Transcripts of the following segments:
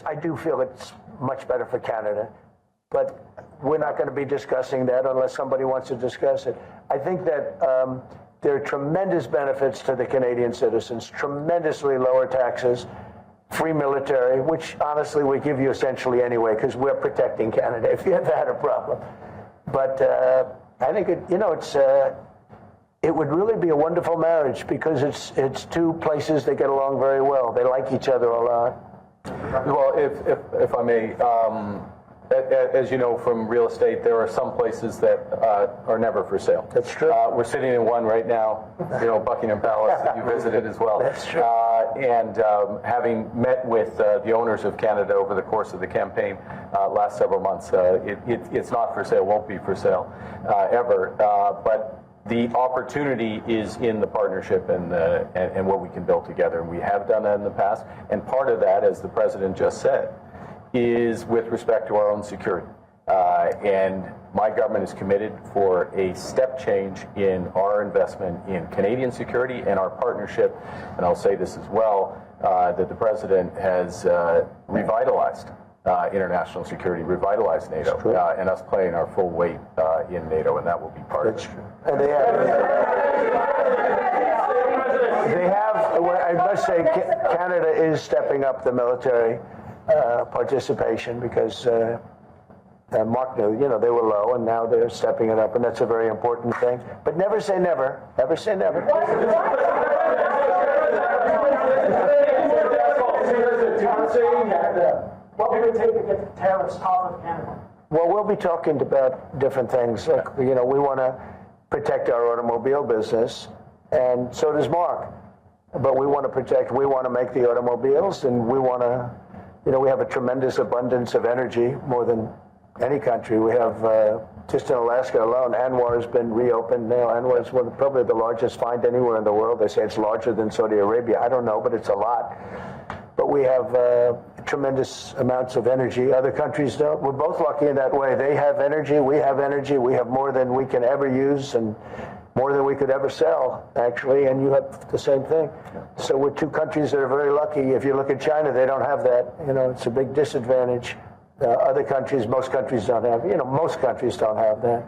I do feel it's much better for Canada, but we're not going to be discussing that unless somebody wants to discuss it. I think that there are tremendous benefits to the Canadian citizens, tremendously lower taxes, free military, which honestly we give you essentially anyway because we're protecting Canada if you ever had a problem. But I think it would really be a wonderful marriage because it's two places that get along very well. They like each other a lot. Well, if I may, as you know from real estate, there are some places that are never for sale. That's true. We're sitting in one right now, Buckingham Palace that you visited as well. That's true. And having met with the owners of Canada over the course of the campaign last several months, it's not for sale, won't be for sale ever. But the opportunity is in the partnership and what we can build together. And we have done that in the past. And part of that, as the President just said, is with respect to our own security. And my government is committed for a step change in our investment in Canadian security and our partnership. And I'll say this as well, that the President has revitalized international security, revitalized NATO, and us playing our full weight in NATO, and that will be part of it. True. And they have, I must say, Canada is stepping up the military participation because Mark knew, they were low, and now they're stepping it up, and that's a very important thing. But never say never. Never say never. What would it take to get the tariffs off of Canada? Well, we'll be talking about different things. Like, we want to protect our automobile business, and so does Mark. But we want to make the automobiles, and we want to, we have a tremendous abundance of energy, more than any country. We have, just in Alaska alone, ANWR has been reopened now. ANWR is probably the largest find anywhere in the world. They say it's larger than Saudi Arabia. I don't know, but it's a lot. But we have tremendous amounts of energy. Other countries don't. We're both lucky in that way. They have energy. We have energy. We have more than we can ever use and more than we could ever sell, actually. And you have the same thing. So we're two countries that are very lucky. If you look at China, they don't have that. It's a big disadvantage. Other countries, most countries don't have. Most countries don't have that.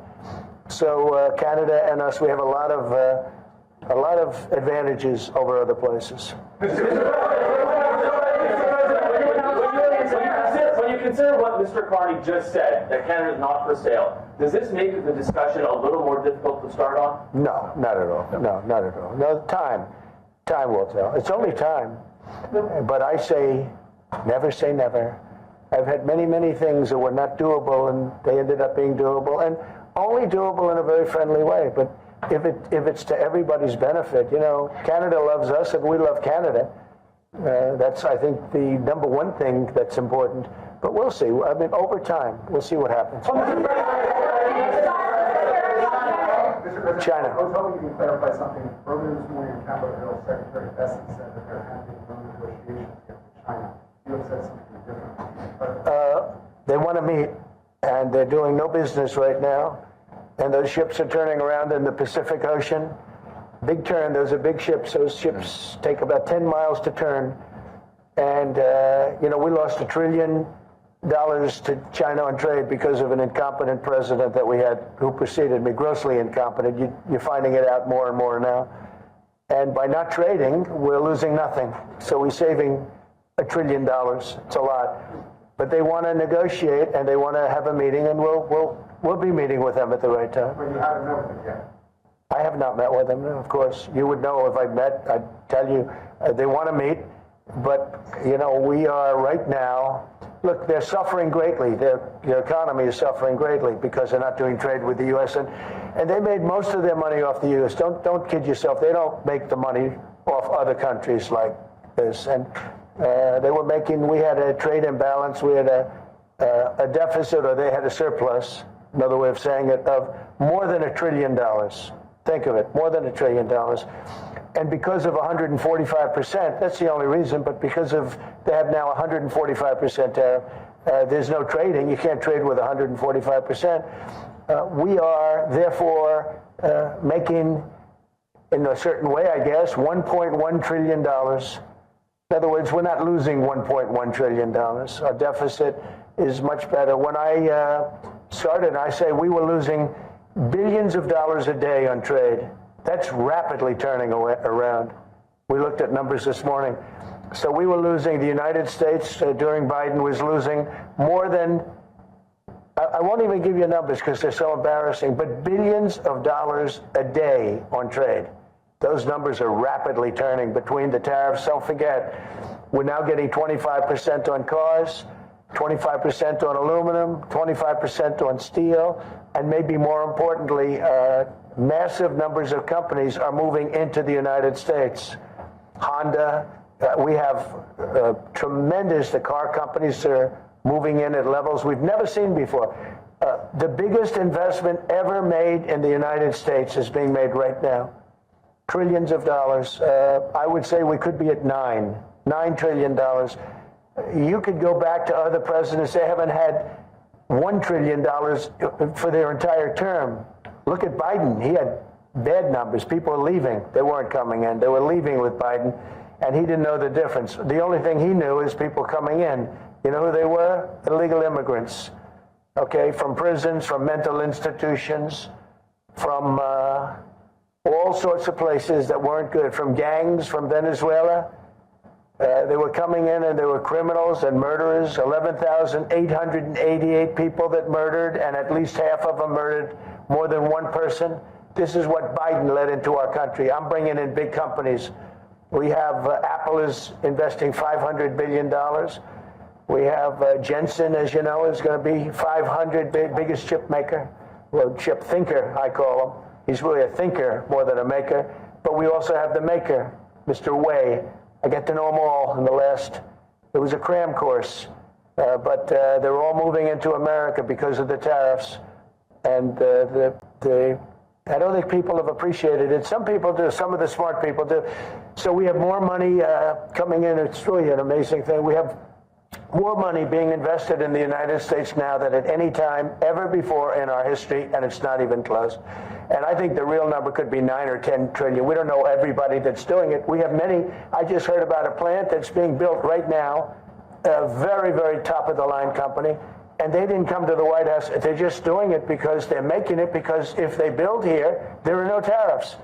So Canada and us, we have a lot of advantages over other places. Consider what Mr. Carney just said, that Canada is not for sale. Does this make the discussion a little more difficult to start on? No, not at all. No, not at all. No, time will tell. It's only time. But I say never. I've had many, many things that were not doable, and they ended up being doable, and only doable in a very friendly way. But if it's to everybody's benefit, Canada loves us, and we love Canada. That's, I think, the number one thing that's important. But we'll see. I mean, over time, we'll see what happens. China. I was hoping you could clarify something. Earlier this morning in Capitol Hill, Secretary Besson said that there had been no negotiations with China. You have said something different. They want to meet, and they're doing no business right now. And those ships are turning around in the Pacific Ocean. Big turn. Those are big ships. Those ships take about 10 miles to turn. And, we lost $1 trillion to China on trade because of an incompetent president that we had who preceded me, grossly incompetent. You're finding it out more and more now. And by not trading, we're losing nothing. So we're saving $1 trillion. It's a lot. But they want to negotiate, and they want to have a meeting, and we'll be meeting with them at the right time. But you haven't met with them yet. I have not met with them, of course. You would know if I met. I'd tell you they want to meet. But, we are right now, look, they're suffering greatly. Their economy is suffering greatly because they're not doing trade with the U.S. And they made most of their money off the U.S. Don't kid yourself. They don't make the money off other countries like this. And we had a trade imbalance. We had a deficit, or they had a surplus, another way of saying it, of more than $1 trillion. Think of it, more than $1 trillion. And because of 145%, that's the only reason, but because of they have now 145% tariff, there's no trading. You can't trade with 145%. We are, therefore, making, in a certain way, I guess, $1.1 trillion In other words, we're not losing $1.1 trillion. Our deficit is much better. When I started, I say we were losing billions of dollars a day on trade. That's rapidly turning around. We looked at numbers this morning. So we were losing, the United States during Biden was losing more than, I won't even give you numbers because they're so embarrassing, but billions of dollars a day on trade. Those numbers are rapidly turning between the tariffs. Don't forget, we're now getting 25% on cars, 25% on aluminum, 25% on steel, and maybe more importantly, massive numbers of companies are moving into the United States. Honda, we have the car companies are moving in at levels we've never seen before. The biggest investment ever made in the United States is being made right now. Trillions of dollars. I would say we could be at $9 trillion. You could go back to other presidents. They haven't had $1 trillion for their entire term. Look at Biden. He had bad numbers. People were leaving. They weren't coming in. They were leaving with Biden, and he didn't know the difference. The only thing he knew is people coming in. You know who they were? Illegal immigrants. Okay, from prisons, from mental institutions, from all sorts of places that weren't good, from gangs, from Venezuela. They were coming in and they were criminals and murderers. 11,888 people that murdered, and at least half of them murdered more than one person. This is what Biden led into our country. I'm bringing in big companies. We have Apple is investing $500 billion. We have Jensen, as you know, is going to be biggest chip maker. Well, chip thinker, I call him. He's really a thinker more than a maker. But we also have the maker, Mr. Wei. I get to know them all in it was a cram course. But they're all moving into America because of the tariffs. And I don't think people have appreciated it. Some people do. Some of the smart people do. So we have more money coming in. It's really an amazing thing. We have more money being invested in the United States now than at any time ever before in our history, and it's not even close. And I think the real number could be 9 or 10 trillion. We don't know everybody that's doing it. We have many. I just heard about a plant that's being built right now, a very, very top-of-the-line company, and they didn't come to the White House. They're just doing it because they're making it because if they build here, there are no tariffs.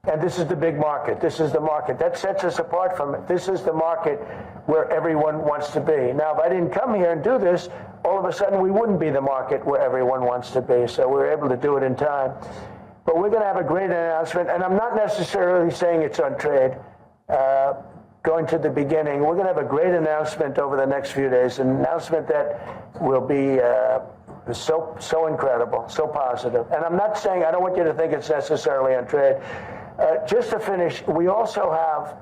And this is the big market. This is the market. That sets us apart from it. This is the market where everyone wants to be. Now, if I didn't come here and do this, all of a sudden we wouldn't be the market where everyone wants to be. So we were able to do it in time. But we're going to have a great announcement. And I'm not necessarily saying it's on trade. Going to the beginning, we're going to have a great announcement over the next few days, an announcement that will be so incredible, so positive. And I'm not saying, I don't want you to think it's necessarily on trade. Just to finish, we also have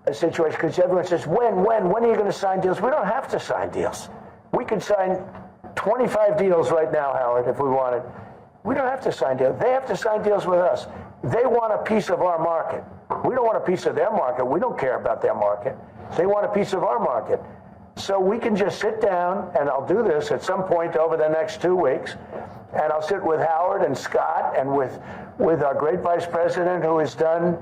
a situation, because everyone says, when are you going to sign deals? We don't have to sign deals. We could sign 25 deals right now, Howard, if we wanted. We don't have to sign deals. They have to sign deals with us. They want a piece of our market. We don't want a piece of their market. We don't care about their market. They want a piece of our market. So we can just sit down, and I'll do this at some point over the next 2 weeks, and I'll sit with Howard and Scott and with our great vice president who has done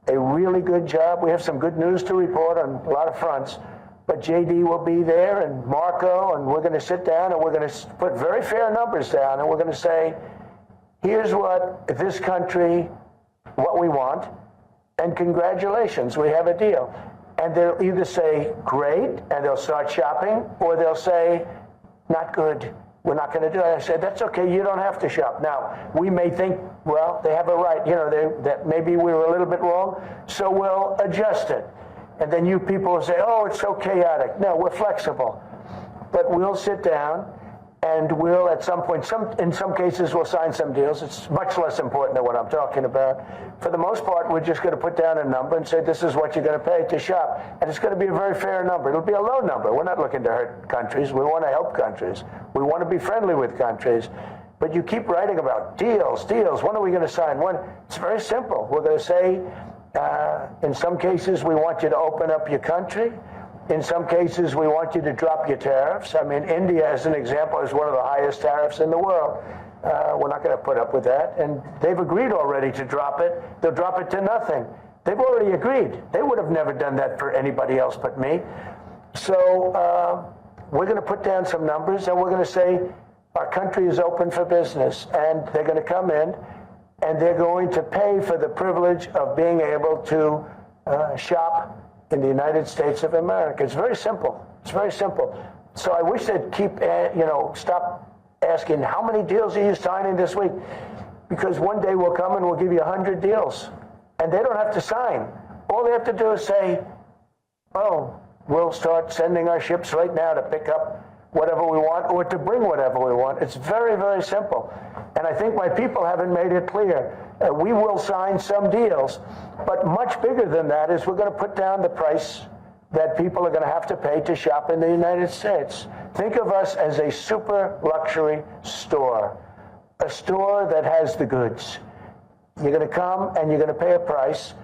a really good job. We have some good news to report on a lot of fronts, but JD will be there and Marco, and we're going to sit down and we're going to put very fair numbers down, and we're going to say, here's what this country, what we want, and congratulations, we have a deal. And they'll either say, great, and they'll start shopping, or they'll say, not good, we're not going to do it. I said, that's okay, you don't have to shop. Now, we may think, well, they have a right, that maybe we were a little bit wrong, so we'll adjust it. And then you people will say, oh, it's so chaotic. No, we're flexible. But we'll sit down, and we'll, at some point, in some cases, we'll sign some deals. It's much less important than what I'm talking about. For the most part, we're just going to put down a number and say, this is what you're going to pay to shop. And it's going to be a very fair number. It'll be a low number. We're not looking to hurt countries. We want to help countries. We want to be friendly with countries. But you keep writing about deals. When are we going to sign? When? It's very simple. We're going to say, in some cases, we want you to open up your country. In some cases, we want you to drop your tariffs. I mean, India, as an example, is one of the highest tariffs in the world. We're not going to put up with that. And they've agreed already to drop it. They'll drop it to nothing. They've already agreed. They would have never done that for anybody else but me. So we're going to put down some numbers, and we're going to say our country is open for business, and they're going to come in, and they're going to pay for the privilege of being able to shop in the United States of America. It's very simple. It's very simple. So I wish they'd keep, stop asking, how many deals are you signing this week? Because one day we'll come and we'll give you 100 deals. And they don't have to sign. All they have to do is say, oh, we'll start sending our ships right now to pick up whatever we want or to bring whatever we want. It's very, very simple. And I think my people haven't made it clear. We will sign some deals, but much bigger than that is we're going to put down the price that people are going to have to pay to shop in the United States. Think of us as a super luxury store, a store that has the goods. You're going to come and you're going to pay a price,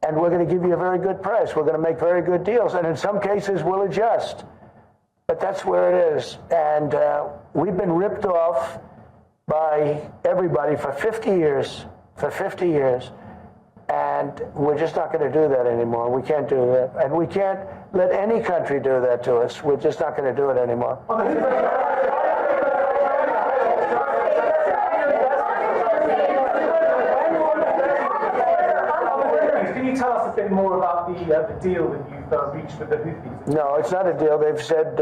and we're going to give you a very good price. We're going to make very good deals, and in some cases we'll adjust. But that's where it is. And we've been ripped off by everybody for 50 years. For 50 years. And we're just not going to do that anymore. We can't do that. And we can't let any country do that to us. We're just not going to do it anymore. Can you tell us a bit more about the deal that you've reached with the Houthis? No, it's not a deal. They've said,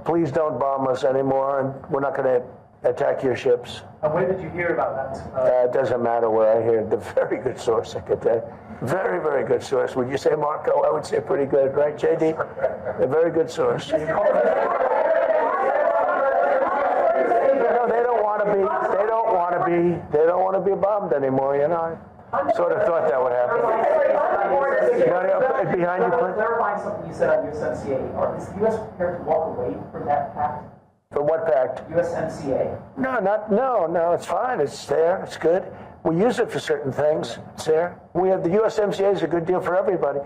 please don't bomb us anymore, and we're not going to attack your ships. And where did you hear about that? It doesn't matter where I hear it. The very good source, I could tell you. Very, very good source. Would you say Marco? I would say pretty good, right, JD? A very good source. No, they don't want to be. They don't want to be. They don't want to be bombed anymore. You know. I sort of thought that would happen. Behind you, please. Clarifying something you said on USMCA. Is the U.S. prepared to walk away from that pact? For what pact? USMCA. No, it's fine. It's there. It's good. We use it for certain things. It's there. We have the USMCA is a good deal for everybody.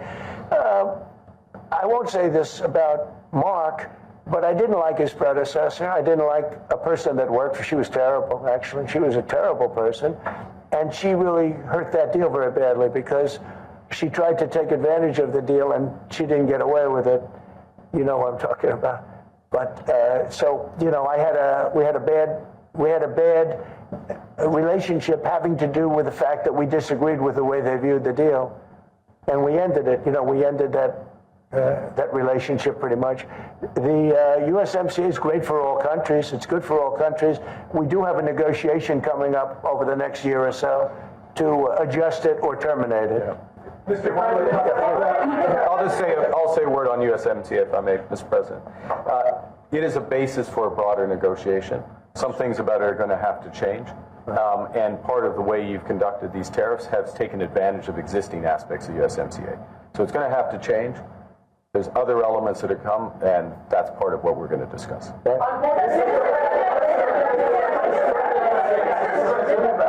I won't say this about Mark, but I didn't like his predecessor. I didn't like a person that worked for. She was terrible, actually. She was a terrible person. And she really hurt that deal very badly because she tried to take advantage of the deal and she didn't get away with it. You know what I'm talking about. But so we had a bad relationship having to do with the fact that we disagreed with the way they viewed the deal, and we ended it. We ended that relationship pretty much. The USMCA is great for all countries. It's good for all countries. We do have a negotiation coming up over the next year or so to adjust it or terminate it. Yeah. I'll say a word on USMCA, if I may, Mr. President. It is a basis for a broader negotiation. Some things about it are going to have to change. And part of the way you've conducted these tariffs has taken advantage of existing aspects of USMCA. So it's going to have to change. There's other elements that have come, and that's part of what we're going to discuss.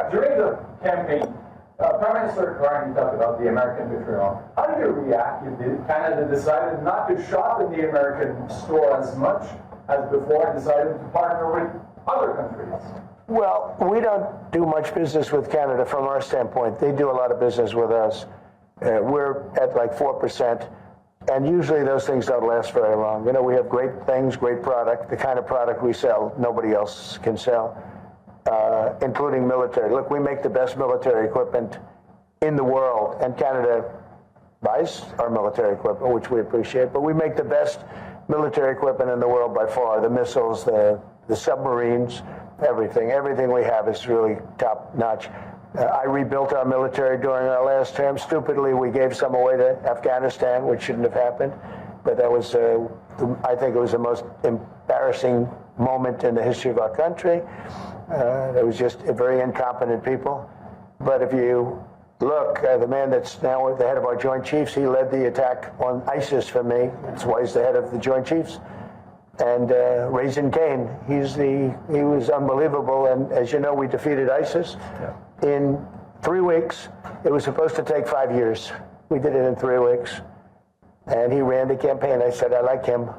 During the campaign, Prime Minister Carney talked about the American vitriol. How do you react if Canada decided not to shop in the American store as much as before and decided to partner with other countries? Well, we don't do much business with Canada from our standpoint. They do a lot of business with us. We're at like 4%. And usually those things don't last very long. We have great things, great product. The kind of product we sell, nobody else can sell, including military. Look, we make the best military equipment in the world, and Canada buys our military equipment, which we appreciate. But we make the best military equipment in the world by far. The missiles, the submarines, everything. Everything we have is really top notch. I rebuilt our military during our last term. Stupidly, we gave some away to Afghanistan, which shouldn't have happened. But that was, I think it was the most embarrassing moment in the history of our country. It was just very incompetent people. But if you look, the man that's now the head of our Joint Chiefs, he led the attack on ISIS for me. That's why he's the head of the Joint Chiefs. And Raisin Kane, he was unbelievable. And as you know, we defeated ISIS. Yeah. In 3 weeks. It was supposed to take 5 years. We did it in 3 weeks. And he ran the campaign. I said, I like him.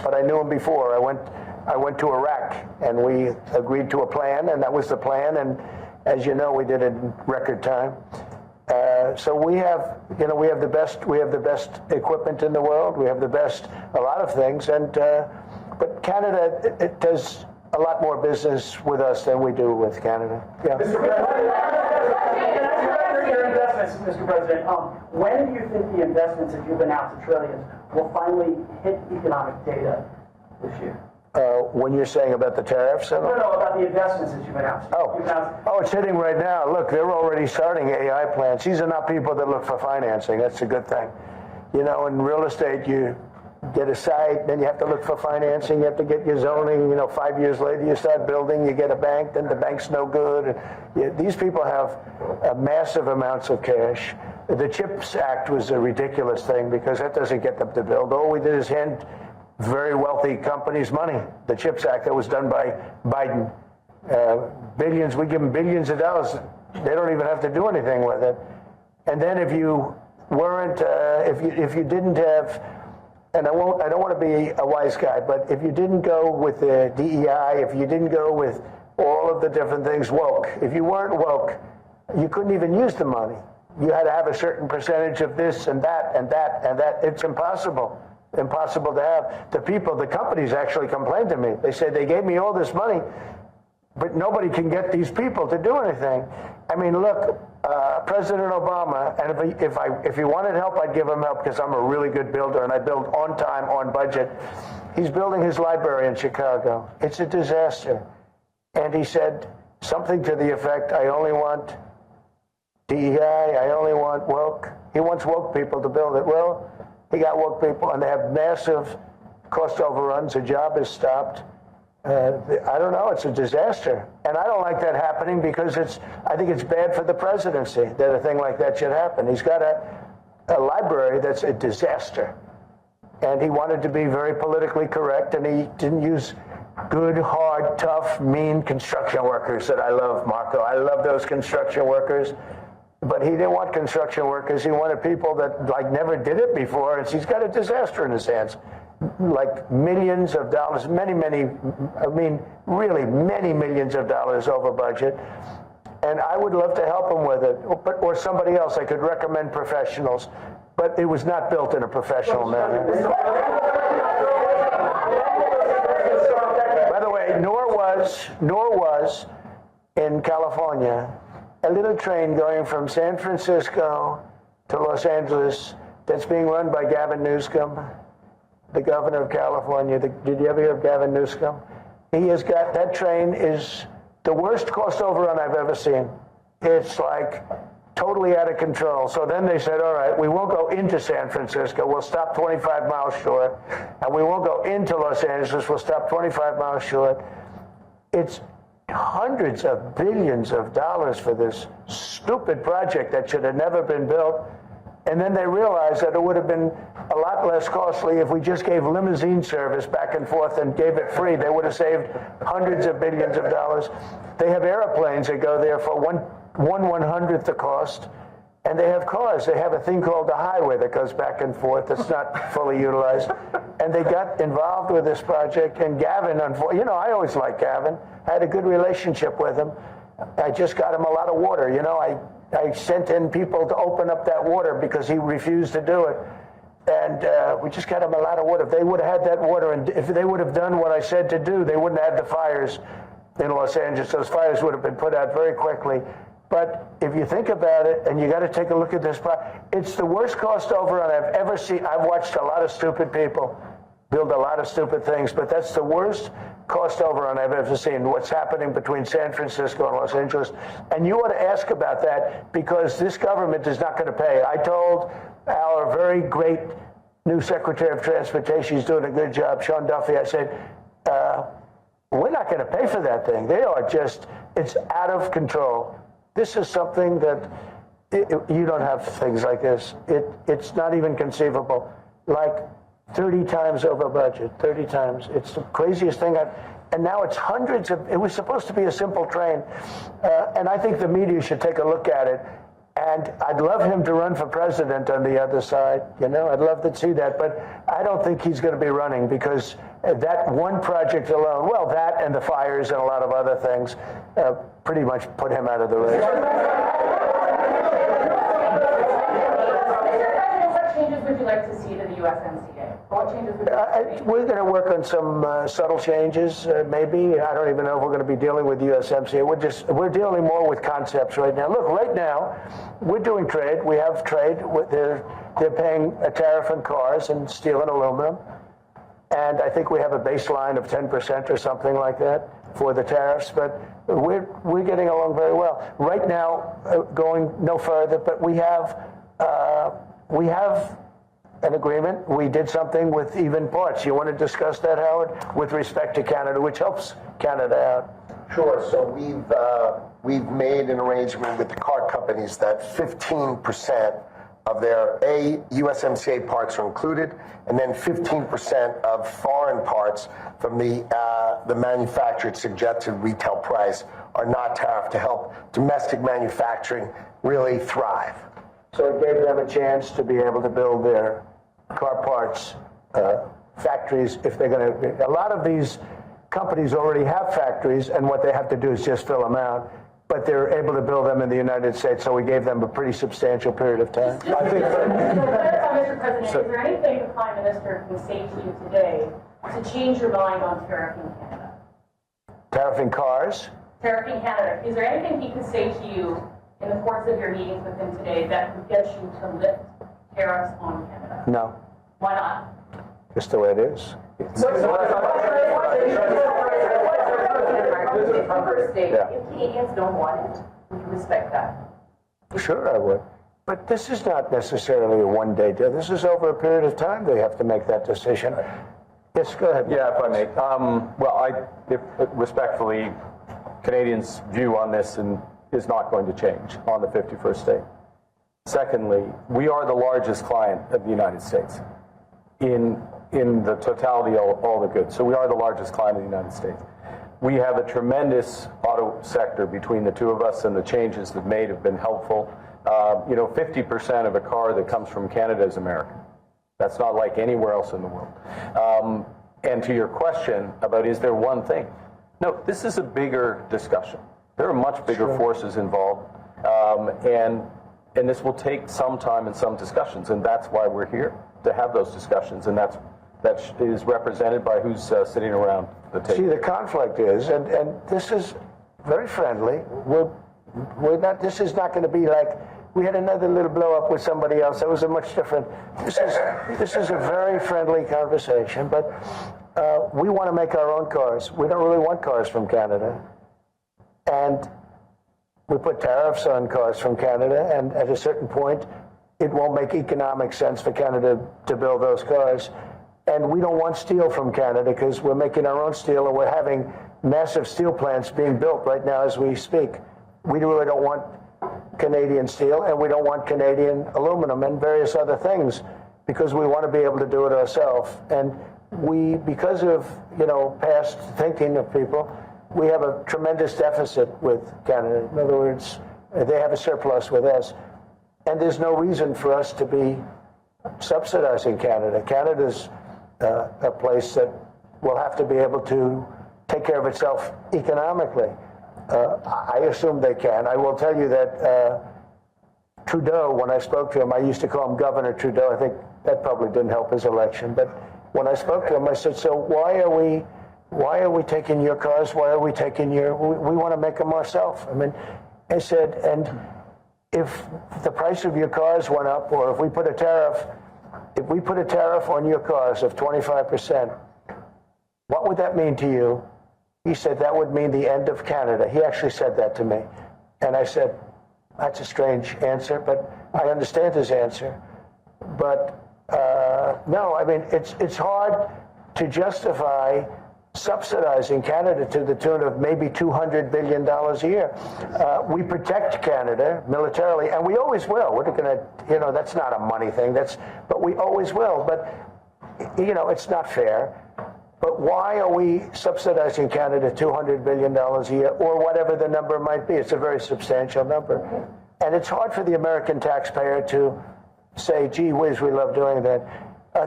But I knew him before. I went to Iraq, and we agreed to a plan, and that was the plan. And as you know, we did it in record time. so we have the best equipment in the world. We have the best, a lot of things, and but Canada, it does a lot more business with us than we do with Canada. Yeah. Your investments, Mr. President, when do you think the investments that you've announced, the trillions, will finally hit economic data this year? When you're saying about the tariffs? No, about the investments that you've announced. Oh, it's hitting right now. Look, they're already starting AI plants. These are not people that look for financing. That's a good thing. You know, in real estate, you get a site, then you have to look for financing. You have to get your zoning. 5 years later, you start building. You get a bank, then the bank's no good. These people have massive amounts of cash. The CHIPS Act was a ridiculous thing because that doesn't get them to build. All we did is hand very wealthy companies money. The CHIPS Act that was done by Biden. Billions, we give them billions of dollars. They don't even have to do anything with it. And then if you weren't, if you didn't have, and I don't want to be a wise guy, but if you didn't go with the DEI, if you didn't go with all of the different things woke, if you weren't woke, you couldn't even use the money. You had to have a certain percentage of this and that and that and that. It's impossible to have. The companies actually complained to me. They said they gave me all this money, but nobody can get these people to do anything. I mean, look, President Obama, and if he wanted help, I'd give him help because I'm a really good builder and I build on time, on budget. He's building his library in Chicago. It's a disaster. And he said something to the effect, I only want DEI, I only want woke. He wants woke people to build it. Well, he got woke people, and they have massive cost overruns. The job is stopped. I don't know. It's a disaster. And I don't like that happening because I think it's bad for the presidency that a thing like that should happen. He's got a library that's a disaster. And he wanted to be very politically correct, and he didn't use good, hard, tough, mean construction workers that I love, Marco. I love those construction workers. But he didn't want construction workers. He wanted people that never did it before. And he's got a disaster in his hands. Like millions of dollars, many millions of dollars over budget. And I would love to help him with it, or somebody else. I could recommend professionals, but it was not built in a professional manner. By the way, nor was in California a little train going from San Francisco to Los Angeles that's being run by Gavin Newsom, the governor of California. Did you ever hear of Gavin Newsom? That train is the worst cost overrun I've ever seen. It's like totally out of control. So then they said, all right, we won't go into San Francisco. We'll stop 25 miles short. And we won't go into Los Angeles. We'll stop 25 miles short. It's hundreds of billions of dollars for this stupid project that should have never been built. And then they realized that it would have been a lot less costly if we just gave limousine service back and forth and gave it free. They would have saved hundreds of billions of dollars. They have airplanes that go there for 1/100th the cost. And they have cars. They have a thing called the highway that goes back and forth that's not fully utilized. And they got involved with this project. And Gavin, I always liked Gavin. I had a good relationship with him. I just got him a lot of water. I sent in people to open up that water because he refused to do it. And we just got him a lot of water. If they would have had that water, and if they would have done what I said to do, they wouldn't have had the fires in Los Angeles. Those fires would have been put out very quickly. But if you think about it, and you got to take a look at this, it's the worst cost overrun I've ever seen. I've watched a lot of stupid people build a lot of stupid things, but that's the worst cost overrun I've ever seen, what's happening between San Francisco and Los Angeles. And you ought to ask about that because this government is not going to pay. I told our very great new Secretary of Transportation, he's doing a good job, Sean Duffy, I said, we're not going to pay for that thing. It's out of control. This is something that you don't have things like this. It's not even conceivable. Like 30 times over budget, 30 times. It's the craziest thing and now it's hundreds of, it was supposed to be a simple train. And I think the media should take a look at it. And I'd love him to run for president on the other side. I'd love to see that. But I don't think he's going to be running because that one project alone, well, that and the fires and a lot of other things pretty much put him out of the race. to see it in the USMCA? What changes would you make? We're going to work on some subtle changes, maybe. I don't even know if we're going to be dealing with USMCA. We're dealing more with concepts right now. Look, right now, we're doing trade. We have trade. They're paying a tariff on cars and steel and aluminum. And I think we have a baseline of 10% or something like that for the tariffs. But we're getting along very well. Right now, going no further, but we have an agreement. We did something with even parts. You want to discuss that, Howard, with respect to Canada, which helps Canada out? Sure. So we've made an arrangement with the car companies that 15% of their USMCA parts are included, and then 15% of foreign parts from the manufactured suggested retail price are not tariffed to help domestic manufacturing really thrive. So it gave them a chance to be able to build their car parts factories if they're going to. A lot of these companies already have factories, and what they have to do is just fill them out. But they're able to build them in the United States, so we gave them a pretty substantial period of time. I think Mr. President, is there anything the Prime Minister can say to you today to change your mind on tariffing Canada? Tariffing cars? Tariffing Canada. Is there anything he could say to you in the course of your meetings with him today that would get you to lift tariffs on Canada? No. Why not? Just the way it is. If Canadians don't want it, would you respect that? Sure, I would. But this is not necessarily a one-day deal. This is over a period of time they have to make that decision. Yes, go ahead. Yeah, if I may. Respectfully, Canadians' view on this is not going to change on the 51st state. Secondly, we are the largest client of the United States in the totality of all the goods. So we are the largest client of the United States. We have a tremendous auto sector between the two of us, and the changes that made have been helpful. 50% of a car that comes from Canada is American. That's not like anywhere else in the world. And to your question about is there one thing? No, this is a bigger discussion. There are much bigger forces involved, and this will take some time and some discussions, and that's why we're here, to have those discussions, and that is represented by who's sitting around the table. See, the conflict is, and this is very friendly. We're not. This is not going to be like we had another little blow up with somebody else. That was a much different. This is a very friendly conversation, but we want to make our own cars. We don't really want cars from Canada, and we put tariffs on cars from Canada, and at a certain point, it won't make economic sense for Canada to build those cars. And we don't want steel from Canada because we're making our own steel, and we're having massive steel plants being built right now as we speak. We really don't want Canadian steel, and we don't want Canadian aluminum and various other things because we want to be able to do it ourselves. And we, because of past thinking of people, we have a tremendous deficit with Canada. In other words, they have a surplus with us. And there's no reason for us to be subsidizing Canada. Canada's a place that will have to be able to take care of itself economically. I assume they can. I will tell you that Trudeau, when I spoke to him, I used to call him Governor Trudeau. I think that probably didn't help his election. But when I spoke to him, I said, so why are we taking your cars? Why are we taking we want to make them ourselves. I mean, I said, and if the price of your cars went up, or if we put a tariff on your cars of 25%, what would that mean to you? He said that would mean the end of Canada. He actually said that to me. And I said, that's a strange answer, but I understand his answer. But no, I mean, it's hard to justify subsidizing Canada to the tune of maybe $200 billion a year. We protect Canada militarily, and we always will. We're not going to, that's not a money thing. But we always will. But, it's not fair. But why are we subsidizing Canada $200 billion a year, or whatever the number might be? It's a very substantial number. And it's hard for the American taxpayer to say, gee whiz, we love doing that.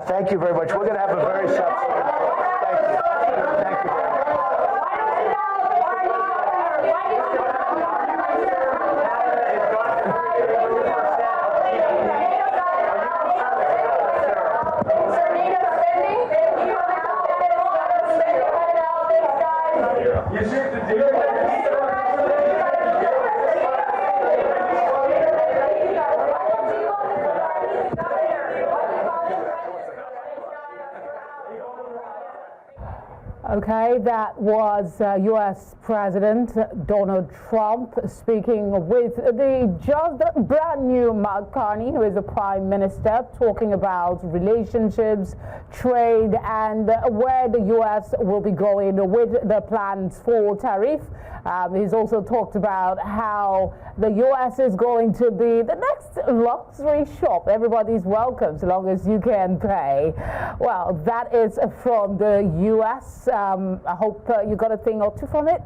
Thank you very much. We're going to have a very substantive. Thank you. Thank you. Okay, that was U.S. President Donald Trump speaking with the just brand new Mark Carney, who is the Prime Minister, talking about relationships, trade, and where the U.S. will be going with the plans for tariff. He's also talked about how the U.S. is going to be the next luxury shop. Everybody's welcome so long as you can pay. Well, that is from the U.S. I hope you got a thing or two from it.